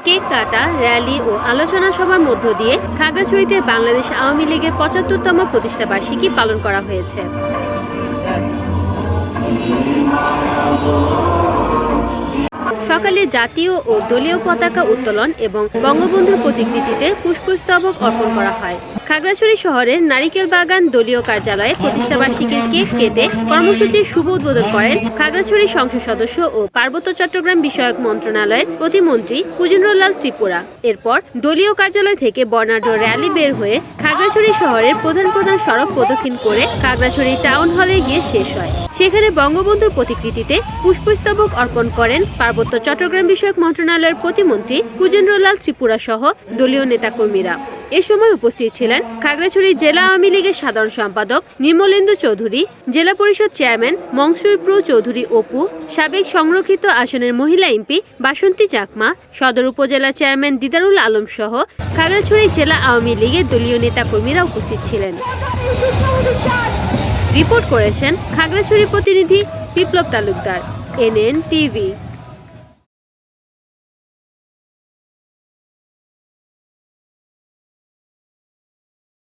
Cake কাটা, rally ও আলোচনা সভার মধ্য দিয়ে খাগড়াছড়িতে বাংলাদেশ আওয়ামী লীগের ৭৫তম প্রতিষ্ঠাবার্ষিকী পালন করা হয়েছে। সকালে জাতীয় ও দলীয় পতাকা উত্তোলন এবং বঙ্গবন্ধুর প্রতিকৃতিতে পুষ্পস্তবক অর্পণ করা হয়। খাগড়াছড়ি শহরের নারিকেল বাগান দলীয় কার্যালয়ে প্রতিষ্ঠাবার্ষিকীর কেক কেটে কর্মসূচির শুভ উদ্বোধন করেন খাগড়াছড়ি সংসদ সদস্য ও পার্বত্য চট্টগ্রাম বিষয়ক মন্ত্রণালয়ের প্রতিমন্ত্রী কুজেন্দ্রলাল ত্রিপুরা। এরপর দলীয় কার্যালয় থেকে বর্ণাঢ্য র্যালি বের হয়ে খাগড়াছড়ি শহরের প্রধান প্রধান সড়ক প্রদক্ষিণ করে খাগড়াছড়ি টাউন হলে গিয়ে শেষ হয়। সেখানে বঙ্গবন্ধুর প্রতিকৃতিতে পুষ্পস্তবক অর্পণ করেন পার্বত্য চট্টগ্রাম বিষয়ক মন্ত্রণালয়ের প্রতিমন্ত্রী কুজেন্দ্রলাল ত্রিপুরা সহ দলীয় নেতাকর্মীরা। এ সময় উপস্থিত ছিলেন খাগড়াছড়ি জেলা আওয়ামী লীগের সাধারণ সম্পাদক নির্মলেন্দু চৌধুরী, জেলা পরিষদ চেয়ারম্যান মংসুরপ্রু চৌধুরী অপু, সাবেক সংরক্ষিত আসনের মহিলা এমপি বাসন্তী চাকমা, সদর উপজেলা চেয়ারম্যান দিদারুল আলম সহ খাগড়াছড়ি জেলা আওয়ামী লীগের দলীয় নেতাকর্মীরা উপস্থিত ছিলেন। রিপোর্ট করেছেন খাগড়াছড়ি প্রতিনিধি বিপ্লব তালুকদার, NN TV।